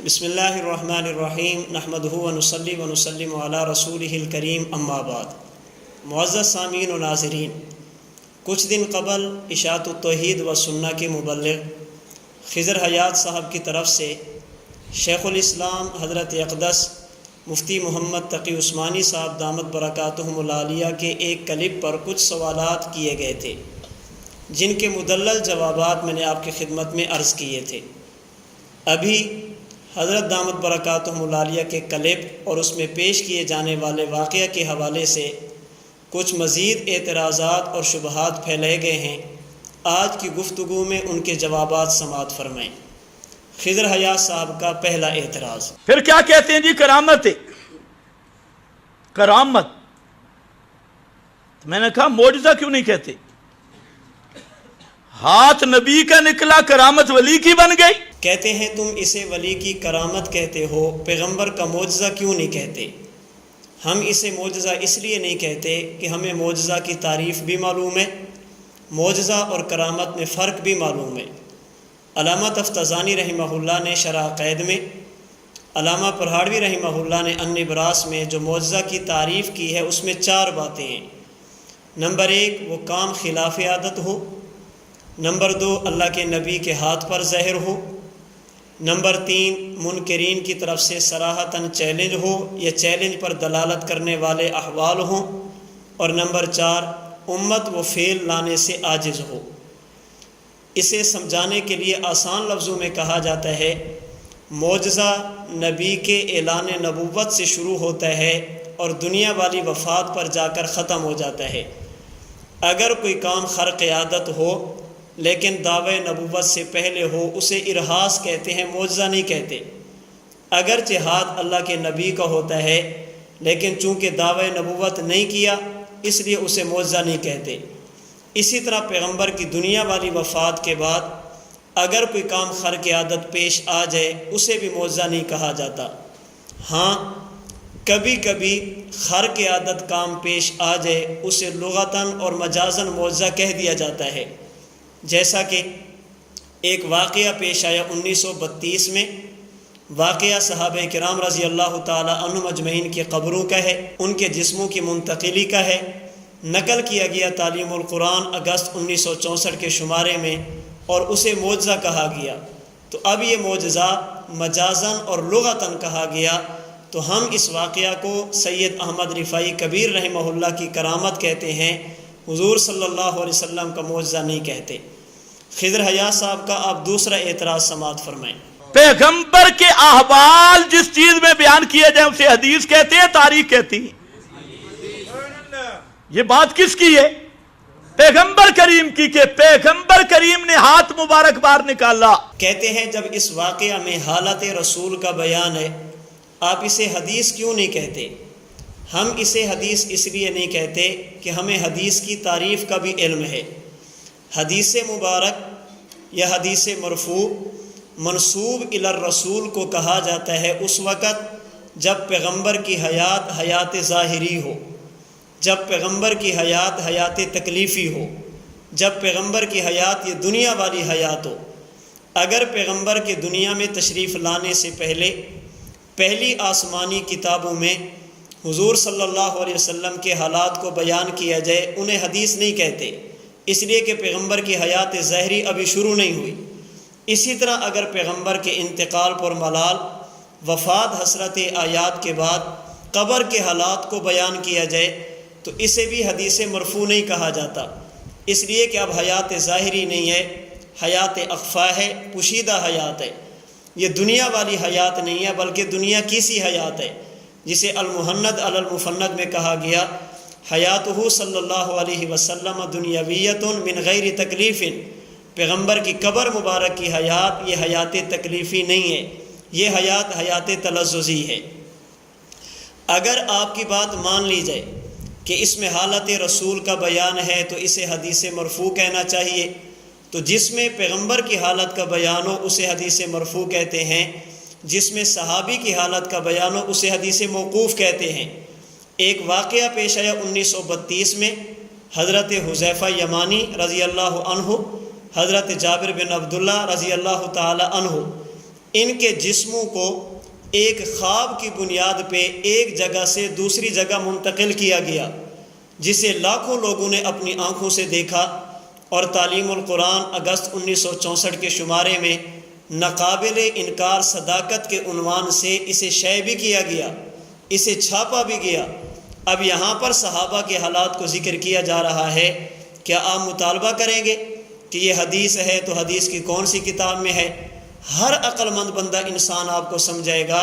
بسم اللہ الرحمن الرحیم نحمدہ ونصلی ونسلم علی رسولہ الکریم اما بعد۔ معزز سامعین و ناظرین، کچھ دن قبل اشاعت التوحید و سنہ کے مبلغ خضر حیات صاحب کی طرف سے شیخ الاسلام حضرت اقدس مفتی محمد تقی عثمانی صاحب دامت برکاتہم العالیہ کے ایک کلپ پر کچھ سوالات کیے گئے تھے، جن کے مدلل جوابات میں نے آپ کی خدمت میں عرض کیے تھے۔ ابھی حضرت دامت برکاتہم العالیہ کے کلپ اور اس میں پیش کیے جانے والے واقعہ کے حوالے سے کچھ مزید اعتراضات اور شبہات پھیلائے گئے ہیں۔ آج کی گفتگو میں ان کے جوابات سماعت فرمائیں۔ خضر حیات صاحب کا پہلا اعتراض۔ پھر کیا کہتے ہیں جی؟ کرامت ہے، کرامت۔ میں نے کہا معجزہ کیوں نہیں کہتے؟ ہاتھ نبی کا نکلا، کرامت ولی کی بن گئی۔ کہتے ہیں تم اسے ولی کی کرامت کہتے ہو، پیغمبر کا معجزہ کیوں نہیں کہتے؟ ہم اسے معجزہ اس لیے نہیں کہتے کہ ہمیں معجزہ کی تعریف بھی معلوم ہے، معجزہ اور کرامت میں فرق بھی معلوم ہے۔ علامہ تفتزانی رحمہ اللہ نے شرح عقائد میں، علامہ پرہاڑوی رحمہ اللہ نے النبراس میں جو معجزہ کی تعریف کی ہے، اس میں 4 باتیں ہیں۔ نمبر 1، وہ کام خلاف عادت ہو۔ نمبر 2، اللہ کے نبی کے ہاتھ پر ظاہر ہو۔ نمبر 3، منکرین کی طرف سے صراحتاً چیلنج ہو یا چیلنج پر دلالت کرنے والے احوال ہوں۔ اور نمبر 4، امت و فعل لانے سے عاجز ہو۔ اسے سمجھانے کے لیے آسان لفظوں میں کہا جاتا ہے، معجزہ نبی کے اعلان نبوت سے شروع ہوتا ہے اور دنیا والی وفات پر جا کر ختم ہو جاتا ہے۔ اگر کوئی کام خرق عادت ہو لیکن دعوی نبوت سے پہلے ہو، اسے ارہاس کہتے ہیں، معجزہ نہیں کہتے۔ اگرچہ ہاتھ اللہ کے نبی کا ہوتا ہے لیکن چونکہ دعوی نبوت نہیں کیا اس لیے اسے معجزہ نہیں کہتے۔ اسی طرح پیغمبر کی دنیا والی وفات کے بعد اگر کوئی کام خرق عادت پیش آ جائے اسے بھی معجزہ نہیں کہا جاتا۔ ہاں، کبھی کبھی خرق عادت کام پیش آ جائے اسے لغتاً اور مجازاً معجزہ کہہ دیا جاتا ہے، جیسا کہ ایک واقعہ پیش آیا 1932 میں۔ واقعہ صحابہ کرام رضی اللہ تعالی عنہم اجمعین کی قبروں کا ہے، ان کے جسموں کی منتقلی کا ہے۔ نقل کیا گیا تعلیم القرآن اگست 1964 کے شمارے میں، اور اسے معجزہ کہا گیا۔ تو اب یہ معجزہ مجازاً اور لغتاً کہا گیا، تو ہم اس واقعہ کو سید احمد رفاعی کبیر رحمہ اللہ کی کرامت کہتے ہیں، حضور صلی اللہ علیہ وسلم کا معجزہ نہیں کہتے۔ خضر حیات صاحب کا آپ دوسرا اعتراض سماعت فرمائیں۔ پیغمبر کے احوال جس چیز میں بیان کیے جائیں اسے حدیث کہتے ہیں، تاریخ کہتی ہیں۔ یہ بات کس کی ہے؟ پیغمبر کریم کی، کہ پیغمبر کریم نے ہاتھ مبارک باہر نکالا۔ کہتے ہیں جب اس واقعہ میں حالت رسول کا بیان ہے، آپ اسے حدیث کیوں نہیں کہتے؟ ہم اسے حدیث اس لیے نہیں کہتے کہ ہمیں حدیث کی تعریف کا بھی علم ہے۔ حدیث مبارک یا حدیث مرفوع منسوب الی الرسول کو کہا جاتا ہے اس وقت جب پیغمبر کی حیات حیات ظاہری ہو، جب پیغمبر کی حیات حیات تکلیفی ہو، جب پیغمبر کی حیات یہ دنیا والی حیات ہو۔ اگر پیغمبر کے دنیا میں تشریف لانے سے پہلے پہلی آسمانی کتابوں میں حضور صلی اللہ علیہ وسلم کے حالات کو بیان کیا جائے، انہیں حدیث نہیں کہتے، اس لیے کہ پیغمبر کی حیات ظاہری ابھی شروع نہیں ہوئی۔ اسی طرح اگر پیغمبر کے انتقال پر ملال، وفات، حسرت آیات کے بعد قبر کے حالات کو بیان کیا جائے تو اسے بھی حدیث مرفوع نہیں کہا جاتا، اس لیے کہ اب حیات ظاہری نہیں ہے، حیات اخفا ہے، پوشیدہ حیات ہے۔ یہ دنیا والی حیات نہیں ہے بلکہ دنیا کی سی حیات ہے، جسے المہند علی المفند میں کہا گیا، حیاتہ صلی اللہ علیہ وسلم دنیاویت من غیر تکلیف۔ پیغمبر کی قبر مبارک کی حیات یہ حیات تکلیفی نہیں ہے، یہ حیات حیات تلذذی ہے۔ اگر آپ کی بات مان لی جائے کہ اس میں حالت رسول کا بیان ہے تو اسے حدیث مرفوع کہنا چاہیے، تو جس میں پیغمبر کی حالت کا بیان ہو اسے حدیث مرفوع کہتے ہیں، جس میں صحابی کی حالت کا بیان ہو اسے حدیث موقوف کہتے ہیں۔ ایک واقعہ پیش آیا 1932 میں، حضرت حذیفہ یمانی رضی اللہ عنہ، حضرت جابر بن عبداللہ رضی اللہ تعالی عنہ ان کے جسموں کو ایک خواب کی بنیاد پہ ایک جگہ سے دوسری جگہ منتقل کیا گیا، جسے لاکھوں لوگوں نے اپنی آنکھوں سے دیکھا، اور تعلیم القرآن اگست 1964 کے شمارے میں ناقابل انکار صداقت کے عنوان سے اسے شائع بھی کیا گیا، اسے چھاپا بھی گیا۔ اب یہاں پر صحابہ کے حالات کو ذکر کیا جا رہا ہے۔ کیا آپ مطالبہ کریں گے کہ یہ حدیث ہے تو حدیث کی کون سی کتاب میں ہے؟ ہر عقل مند بندہ انسان آپ کو سمجھائے گا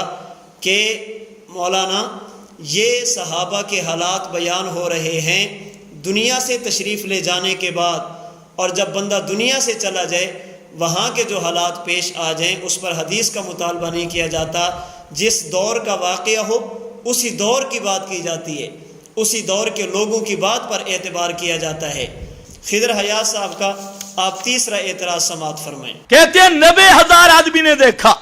کہ مولانا یہ صحابہ کے حالات بیان ہو رہے ہیں دنیا سے تشریف لے جانے کے بعد، اور جب بندہ دنیا سے چلا جائے وہاں کے جو حالات پیش آ جائیں اس پر حدیث کا مطالبہ نہیں کیا جاتا۔ جس دور کا واقعہ ہو اسی دور کی بات کی جاتی ہے، اسی دور کے لوگوں کی بات پر اعتبار کیا جاتا ہے۔ خضر حیات صاحب کا آپ تیسرا اعتراض سماعت فرمائیں۔ کہتے ہیں 90,000 آدمی نے دیکھا،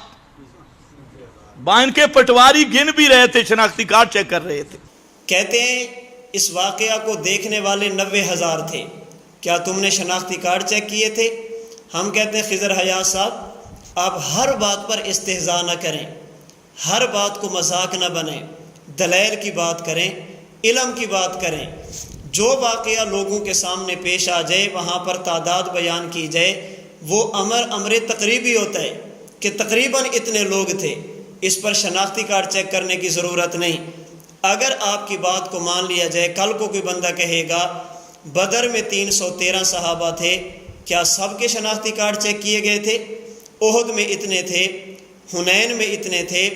بان کے پٹواری گن بھی رہے تھے، شناختی کارڈ چیک کر رہے تھے۔ کہتے ہیں اس واقعہ کو دیکھنے والے 90,000 تھے، کیا تم نے شناختی کارڈ چیک کیے تھے؟ ہم کہتے ہیں خضر حیات صاحب آپ ہر بات پر استہزاء نہ کریں، ہر بات کو مذاق نہ بنیں، دلائل کی بات کریں، علم کی بات کریں۔ جو واقعہ لوگوں کے سامنے پیش آ جائے وہاں پر تعداد بیان کی جائے، وہ امر تقریبی ہوتا ہے کہ تقریباً اتنے لوگ تھے، اس پر شناختی کارڈ چیک کرنے کی ضرورت نہیں۔ اگر آپ کی بات کو مان لیا جائے، کل کو کوئی بندہ کہے گا بدر میں 313 صحابہ تھے، کیا سب کے شناختی کارڈ چیک کیے گئے تھے؟ احد میں اتنے تھے، حنین میں اتنے تھے،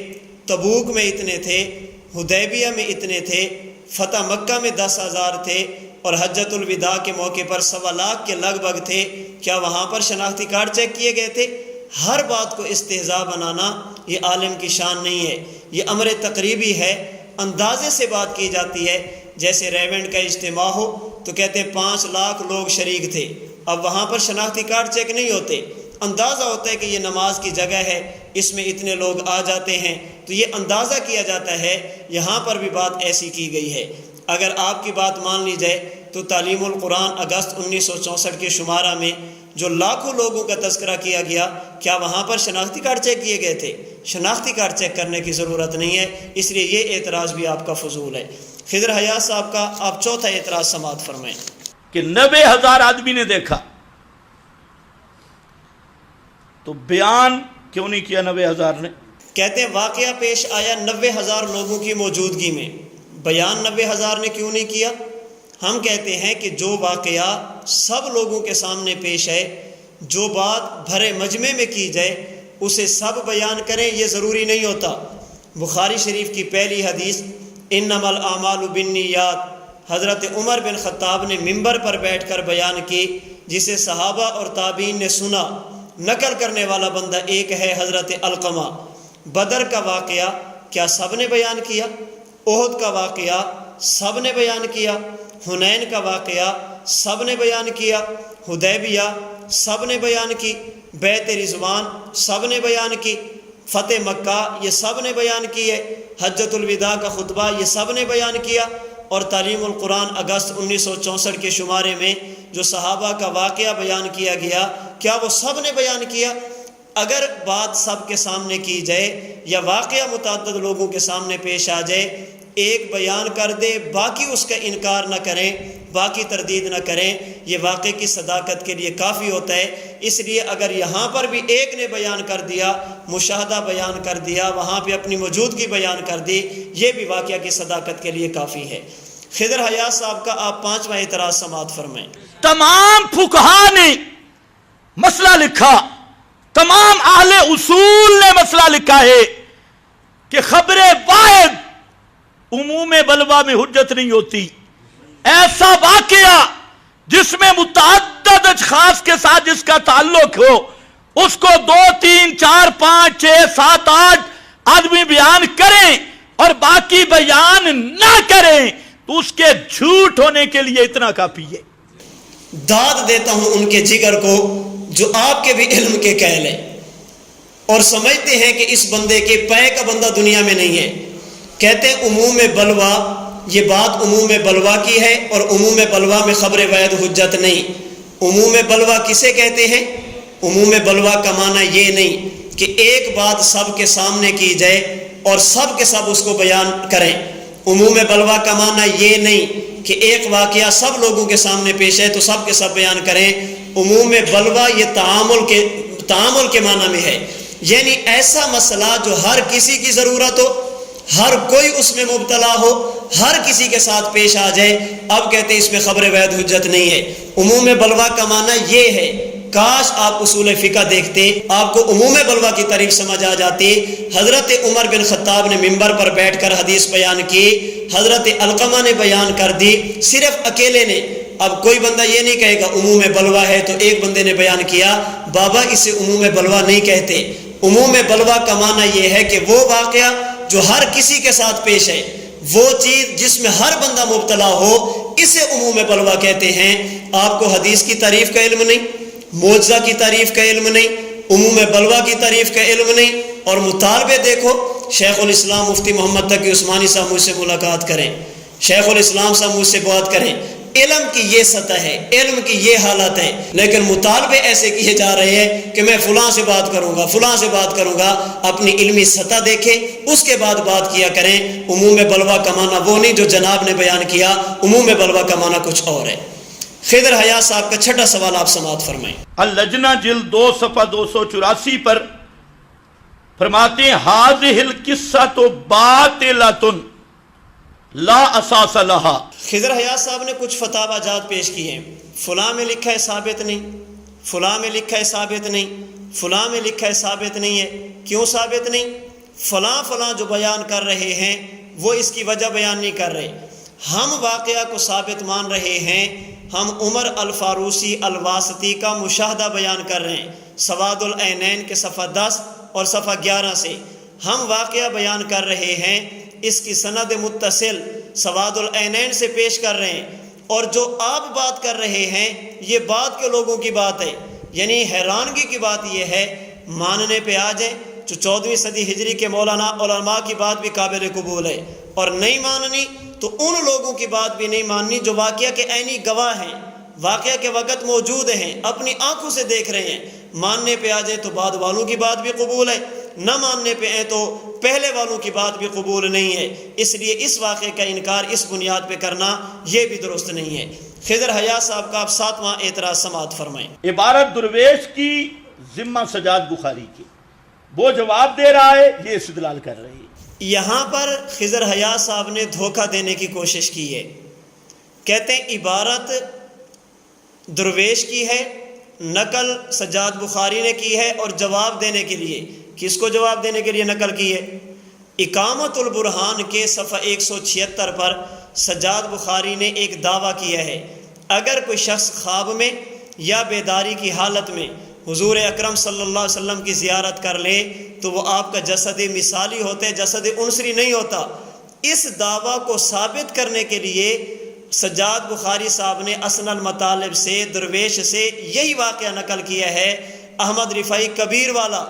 تبوک میں اتنے تھے، حدیبیہ میں اتنے تھے، فتح مکہ میں 10,000 تھے، اور حجۃ الوداع کے موقع پر 1.25 لاکھ کے لگ بھگ تھے، کیا وہاں پر شناختی کارڈ چیک کیے گئے تھے؟ ہر بات کو استہزاء بنانا یہ عالم کی شان نہیں ہے، یہ امر تقریبی ہے، اندازے سے بات کی جاتی ہے۔ جیسے ریونڈ کا اجتماع ہو تو کہتے ہیں 5 لاکھ لوگ شریک تھے، اب وہاں پر شناختی کارڈ چیک نہیں ہوتے، اندازہ ہوتا ہے کہ یہ نماز کی جگہ ہے، اس میں اتنے لوگ آ جاتے ہیں، تو یہ اندازہ کیا جاتا ہے۔ یہاں پر بھی بات ایسی کی گئی ہے۔ اگر آپ کی بات مان لی جائے تو تعلیم القرآن اگست 1964 کے شمارہ میں جو لاکھوں لوگوں کا تذکرہ کیا گیا، کیا وہاں پر شناختی کارڈ چیک کیے گئے تھے؟ شناختی کارڈ چیک کرنے کی ضرورت نہیں ہے، اس لیے یہ اعتراض بھی آپ کا فضول ہے۔ خضر حیات صاحب کا آپ چوتھا اعتراض سماعت فرمائیں۔ کہ 90,000 آدمی نے دیکھا تو بیان کیوں نہیں کیا 90,000 نے؟ کہتے ہیں واقعہ پیش آیا 90,000 لوگوں کی موجودگی میں، بیان 90,000 نے کیوں نہیں کیا؟ ہم کہتے ہیں کہ جو واقعہ سب لوگوں کے سامنے پیش ہے، جو بات بھرے مجمع میں کی جائے اسے سب بیان کریں، یہ ضروری نہیں ہوتا۔ بخاری شریف کی پہلی حدیث انما الاعمال بالنیات حضرت عمر بن خطاب نے ممبر پر بیٹھ کر بیان کی، جسے صحابہ اور تابعین نے سنا۔ نقل کرنے والا بندہ ایک ہے حضرت علقمہ۔ بدر کا واقعہ کیا سب نے بیان کیا؟ احد کا واقعہ سب نے بیان کیا؟ حنین کا واقعہ سب نے بیان کیا؟ حدیبیہ سب نے بیان کی؟ بیعت رضوان سب نے بیان کی؟ فتح مکہ یہ سب نے بیان کی ہے؟ حجۃ الوداع کا خطبہ یہ سب نے بیان کیا؟ اور تعلیم القرآن اگست 1964 کے شمارے میں جو صحابہ کا واقعہ بیان کیا گیا، کیا وہ سب نے بیان کیا؟ اگر بات سب کے سامنے کی جائے یا واقعہ متعدد لوگوں کے سامنے پیش آ جائے، ایک بیان کر دے باقی اس کا انکار نہ کریں، باقی تردید نہ کریں، یہ واقعے کی صداقت کے لیے کافی ہوتا ہے۔ اس لیے اگر یہاں پر بھی ایک نے بیان کر دیا، مشاہدہ بیان کر دیا، وہاں پہ اپنی موجودگی بیان کر دی، یہ بھی واقعہ کی صداقت کے لیے کافی ہے۔ خضر حیات صاحب کا آپ پانچواں اعتراض سماعت فرمائیں۔ تمام فقہا نے مسئلہ لکھا، تمام اہل اصول نے مسئلہ لکھا ہے کہ خبر واحد عموم بلوا میں حجت نہیں ہوتی۔ ایسا واقعہ جس میں متعدد اشخاص کے ساتھ جس کا تعلق ہو، اس کو 2 3 4 5 6 7 8 آدمی بیان کریں اور باقی بیان نہ کریں تو اس کے جھوٹ ہونے کے لیے اتنا کافی ہے۔ داد دیتا ہوں ان کے جگر کو جو آپ کے بھی علم کے قائل ہیں اور سمجھتے ہیں کہ اس بندے کے پے کا بندہ دنیا میں نہیں ہے۔ کہتے ہیں عموم بلوا، یہ بات عموم بلوا کی ہے اور عموم بلوا میں خبر واحد حجت نہیں۔ عموم بلوا کسے کہتے ہیں؟ عموم بلوا کا معنی یہ نہیں کہ ایک بات سب کے سامنے کی جائے اور سب کے سب اس کو بیان کریں۔ عموم بلوا کا معنی یہ نہیں کہ ایک واقعہ سب لوگوں کے سامنے پیش ہے تو سب کے سب بیان کریں۔ عموم بلوا یہ تعامل کے معنی میں ہے، یعنی ایسا مسئلہ جو ہر کسی کی ضرورت ہو، ہر کوئی اس میں مبتلا ہو، ہر کسی کے ساتھ پیش آ جائے۔ اب کہتے ہیں اس میں خبر وید حجت نہیں ہے۔ عموم بلوا کا معنی یہ ہے، کاش آپ اصول فقہ دیکھتے، آپ کو عموم بلوا کی تعریف سمجھ آ جاتی۔ حضرت عمر بن خطاب نے منبر پر بیٹھ کر حدیث بیان کی، حضرت علقمہ نے بیان کر دی، صرف اکیلے نے۔ اب کوئی بندہ یہ نہیں کہے گا عموم بلوا ہے، تو ایک بندے نے بیان کیا، بابا اسے عموم بلوا نہیں کہتے۔ عموم بلوا کا معنی یہ ہے کہ وہ واقعہ جو ہر کسی کے ساتھ پیش ہے، وہ چیز جس میں ہر بندہ مبتلا ہو، اسے عموم بلوا کہتے ہیں۔ آپ کو حدیث کی تعریف کا علم نہیں، معجزہ کی تعریف کا علم نہیں، عموم بلوا کی تعریف کا علم نہیں، اور مطالبے دیکھو۔ شیخ الاسلام مفتی محمد تقی عثمانی صاحب مجھ سے ملاقات کریں، شیخ الاسلام صاحب مجھ سے بات کریں، علم کی یہ سطح ہے، علم کی یہ حالت ہے، لیکن مطالبے ایسے کیے جا رہے ہیں کہ میں فلاں سے بات کروں گا، فلاں سے بات کروں گا۔ اپنی علمی سطح دیکھیں، اس کے بعد بات کیا کریں۔ عموم بلوا کا معنی وہ نہیں جو جناب نے بیان کیا، عموم بلوا کا معنی کچھ اور ہے۔ خضر حیات صاحب کا چھٹا سوال آپ سماعت فرمائیں۔ اللجنہ جلد 2 صفحہ 284 پر فرماتے ہیں ہاذہ القصۃ باطلۃ لا اساس لہا۔ خضر حیات صاحب نے کچھ فتاوی جات پیش کیے ہیں، فلاں میں لکھا ہے ثابت نہیں، فلاں میں لکھا ہے ثابت نہیں، فلاں میں لکھا ہے ثابت نہیں ہے۔ کیوں ثابت نہیں؟ فلاں فلاں جو بیان کر رہے ہیں وہ اس کی وجہ بیان نہیں کر رہے۔ ہم واقعہ کو ثابت مان رہے ہیں، ہم عمر الفاروسی الواسطی کا مشاہدہ بیان کر رہے ہیں، سواد العینین کے صفحہ 10 اور صفحہ 11 سے ہم واقعہ بیان کر رہے ہیں، اس کی سند متصل سواد العینین سے پیش کر رہے ہیں، اور جو آپ بات کر رہے ہیں یہ بعد کے لوگوں کی بات ہے۔ یعنی حیرانگی کی بات یہ ہے، ماننے پہ آ جائیں جو 14ویں صدی ہجری کے مولانا علماء کی بات بھی قابل قبول ہے، اور نہیں ماننی تو ان لوگوں کی بات بھی نہیں ماننی جو واقعہ کے عینی گواہ ہیں، واقعہ کے وقت موجود ہیں، اپنی آنکھوں سے دیکھ رہے ہیں۔ ماننے پہ آ جائے تو بعد والوں کی بات بھی قبول ہے، نہ ماننے پہ ہیں تو پہلے والوں کی بات بھی قبول نہیں ہے۔ اس لیے اس واقعے کا انکار اس بنیاد پہ کرنا یہ بھی درست نہیں ہے۔ خضر حیات صاحب کا آپ 7واں اعتراض سماعت فرمائیں۔ عبارت درویش کی ذمہ سجاد بخاری کی، وہ جواب دے رہا ہے، یہ استدلال کر رہی ہے۔ یہاں پر خضر حیات صاحب نے دھوکہ دینے کی کوشش کی ہے۔ کہتے ہیں عبارت درویش کی ہے، نقل سجاد بخاری نے کی ہے، اور جواب دینے کے لیے کس کو جواب دینے کے لیے نقل کی ہے؟ اقامت البرہان کے صفحہ 176 پر سجاد بخاری نے ایک دعویٰ کیا ہے، اگر کوئی شخص خواب میں یا بیداری کی حالت میں حضور اکرم صلی اللہ علیہ وسلم کی زیارت کر لے تو وہ آپ کا جسد مثالی ہوتا ہے، جسد عنصری نہیں ہوتا۔ اس دعویٰ کو ثابت کرنے کے لیے سجاد بخاری صاحب نے اسن المطالب سے، درویش سے یہی واقعہ نقل کیا ہے، احمد رفاعی کبیر والا۔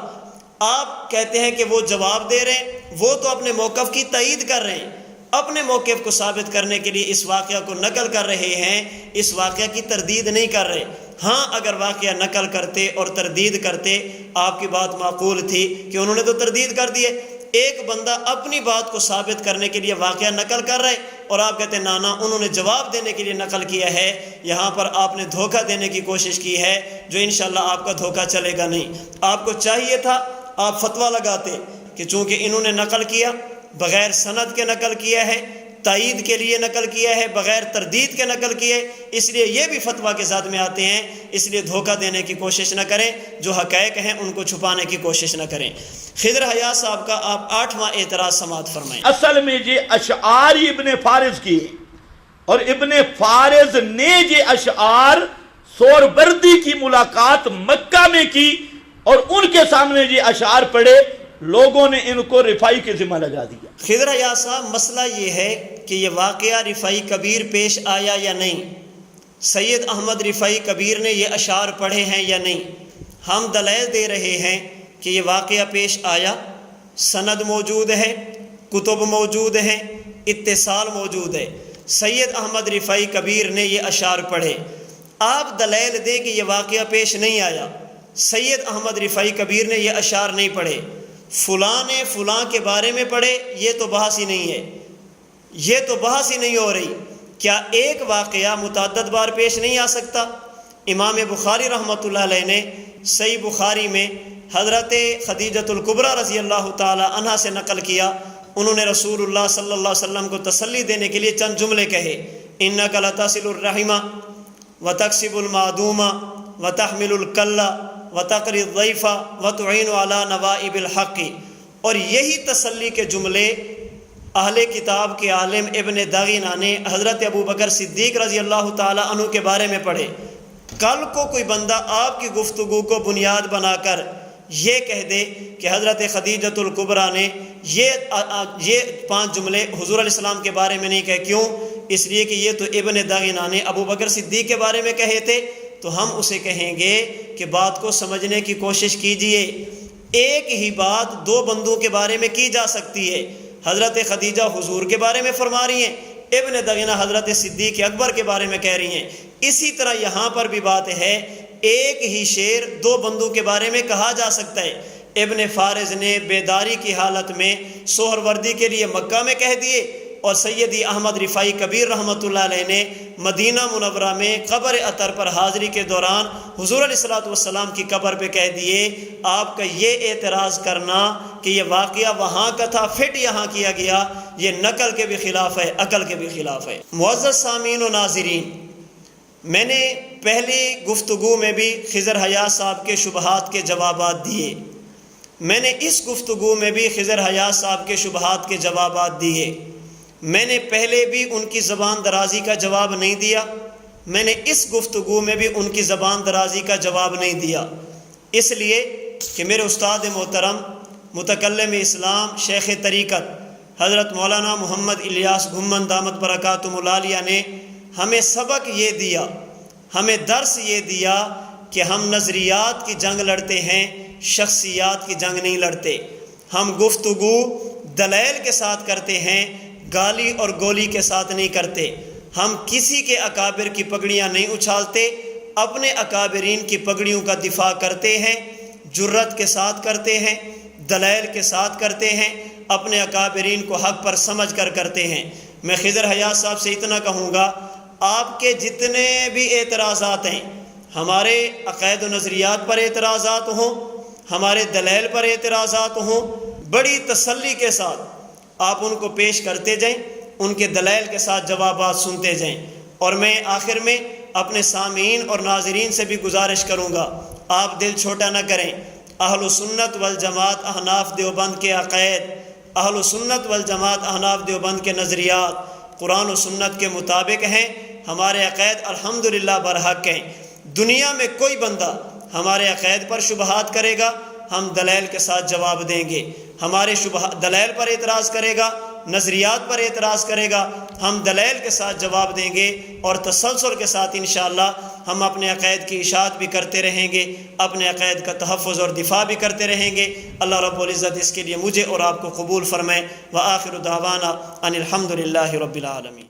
آپ کہتے ہیں کہ وہ جواب دے رہے ہیں، وہ تو اپنے موقف کی تائید کر رہے ہیں، اپنے موقف کو ثابت کرنے کے لیے اس واقعہ کو نقل کر رہے ہیں، اس واقعہ کی تردید نہیں کر رہے۔ ہاں اگر واقعہ نقل کرتے اور تردید کرتے، آپ کی بات معقول تھی کہ انہوں نے تو تردید کر دی ہے۔ ایک بندہ اپنی بات کو ثابت کرنے کے لیے واقعہ نقل کر رہے اور آپ کہتے ہیں نانا انہوں نے جواب دینے کے لیے نقل کیا ہے۔ یہاں پر آپ نے دھوکہ دینے کی کوشش کی ہے، جو انشاءاللہ آپ کا دھوکہ چلے گا نہیں۔ آپ کو چاہیے تھا آپ فتویٰ لگاتے کہ چونکہ انہوں نے نقل کیا، بغیر سند کے نقل کیا ہے، تائید کے لیے نقل کیا ہے، بغیر تردید کے نقل کیے، اس لیے یہ بھی فتویٰ کے ذات میں آتے ہیں۔ اس لیے دھوکہ دینے کی کوشش نہ کریں، جو حقائق ہیں ان کو چھپانے کی کوشش نہ کریں۔ خضر حیات صاحب کا آپ 8واں اعتراض سماعت فرمائیں۔ اصل میں یہ اشعار ابن فارز کی، اور ابن فارز نے یہ اشعار سوربردی کی ملاقات مکہ میں کی، اور ان کے سامنے یہ اشعار پڑھے، لوگوں نے ان کو رفاعی کے ذمہ لگا دیا۔ خضر حیات صاحب مسئلہ یہ ہے کہ یہ واقعہ رفاعی کبیر پیش آیا یا نہیں، سید احمد رفاعی کبیر نے یہ اشعار پڑھے ہیں یا نہیں۔ ہم دلائل دے رہے ہیں کہ یہ واقعہ پیش آیا، سند موجود ہے، کتب موجود ہیں، اتصال موجود ہے، سید احمد رفاعی کبیر نے یہ اشعار پڑھے۔ آپ دلائل دیں کہ یہ واقعہ پیش نہیں آیا، سید احمد رفاعی کبیر نے یہ اشعار نہیں پڑھے، فلاں نے فلاں کے بارے میں پڑھے، یہ تو بحث ہی نہیں ہے، یہ تو بحث ہی نہیں ہو رہی۔ کیا ایک واقعہ متعدد بار پیش نہیں آ سکتا؟ امام بخاری رحمۃ اللہ علیہ نے صحیح بخاری میں حضرت خدیجۃ الکبریٰ رضی اللہ تعالی عنہا سے نقل کیا، انہوں نے رسول اللہ صلی اللہ علیہ وسلم کو تسلی دینے کے لیے چند جملے کہے، انک لتصل الرحم وتکسب المعدوم وتحمل الکل وتقری الضیف وتعین علی نوائب الحق۔ اور یہی تسلی کے جملے اہل کتاب کے عالم ابن دغینہ نے حضرت ابو بکر صدیق رضی اللہ تعالی عنہ کے بارے میں پڑھے۔ کل کو کوئی بندہ آپ کی گفتگو کو بنیاد بنا کر یہ کہہ دے کہ حضرت خدیجۃ الکبریٰ نے یہ 5 جملے حضور علیہ السلام کے بارے میں نہیں کہے، کیوں؟ اس لیے کہ یہ تو ابن دغینہ نے ابو بکر صدیق کے بارے میں کہے تھے، تو ہم اسے کہیں گے کہ بات کو سمجھنے کی کوشش کیجئے۔ ایک ہی بات 2 بندوں کے بارے میں کی جا سکتی ہے۔ حضرت خدیجہ حضور کے بارے میں فرما رہی ہیں، ابن دغینہ حضرت صدیق اکبر کے بارے میں کہہ رہی ہیں۔ اسی طرح یہاں پر بھی بات ہے، ایک ہی شعر 2 بندوں کے بارے میں کہا جا سکتا ہے۔ ابن فارض نے بیداری کی حالت میں سہروردی کے لیے مکہ میں کہہ دیے، اور سیدی احمد رفاعی کبیر رحمۃ اللہ علیہ نے مدینہ منورہ میں قبر اطہر پر حاضری کے دوران حضور علیہ السلام کی قبر پہ کہہ دیے۔ آپ کا یہ اعتراض کرنا کہ یہ واقعہ وہاں کا تھا فٹ یہاں کیا گیا، یہ نقل کے بھی خلاف ہے، عقل کے بھی خلاف ہے۔ معزز سامعین و ناظرین، میں نے پہلی گفتگو میں بھی خضر حیات صاحب کے شبہات کے جوابات دیے، میں نے اس گفتگو میں بھی خضر حیات صاحب کے شبہات کے جوابات دیے۔ میں نے پہلے بھی ان کی زبان درازی کا جواب نہیں دیا، میں نے اس گفتگو میں بھی ان کی زبان درازی کا جواب نہیں دیا، اس لیے کہ میرے استاد محترم متکلم اسلام شیخ طریقت حضرت مولانا محمد الیاس گھمن دامت برکاتہم العالیہ نے ہمیں سبق یہ دیا، ہمیں درس یہ دیا کہ ہم نظریات کی جنگ لڑتے ہیں، شخصیات کی جنگ نہیں لڑتے۔ ہم گفتگو دلائل کے ساتھ کرتے ہیں، گالی اور گولی کے ساتھ نہیں کرتے۔ ہم کسی کے اکابر کی پگڑیاں نہیں اچھالتے، اپنے اکابرین کی پگڑیوں کا دفاع کرتے ہیں، جرت کے ساتھ کرتے ہیں، دلائل کے ساتھ کرتے ہیں، اپنے اکابرین کو حق پر سمجھ کر کرتے ہیں۔ میں خضر حیات صاحب سے اتنا کہوں گا، آپ کے جتنے بھی اعتراضات ہیں، ہمارے عقائد و نظریات پر اعتراضات ہوں، ہمارے دلائل پر اعتراضات ہوں، بڑی تسلی کے ساتھ آپ ان کو پیش کرتے جائیں، ان کے دلائل کے ساتھ جوابات سنتے جائیں۔ اور میں آخر میں اپنے سامعین اور ناظرین سے بھی گزارش کروں گا، آپ دل چھوٹا نہ کریں۔ اہل سنت والجماعت احناف دیوبند کے عقائد، اہل سنت والجماعت احناف دیوبند کے نظریات قرآن و سنت کے مطابق ہیں، ہمارے عقائد الحمدللہ برحق ہیں۔ دنیا میں کوئی بندہ ہمارے عقائد پر شبہات کرے گا، ہم دلائل کے ساتھ جواب دیں گے۔ ہمارے دلائل پر اعتراض کرے گا، نظریات پر اعتراض کرے گا، ہم دلائل کے ساتھ جواب دیں گے، اور تسلسل کے ساتھ انشاءاللہ ہم اپنے عقائد کی اشاعت بھی کرتے رہیں گے، اپنے عقائد کا تحفظ اور دفاع بھی کرتے رہیں گے۔ اللہ رب العزت اس کے لیے مجھے اور آپ کو قبول فرمائے۔ وآخر دعوانا ان الحمدللہ رب العالمین۔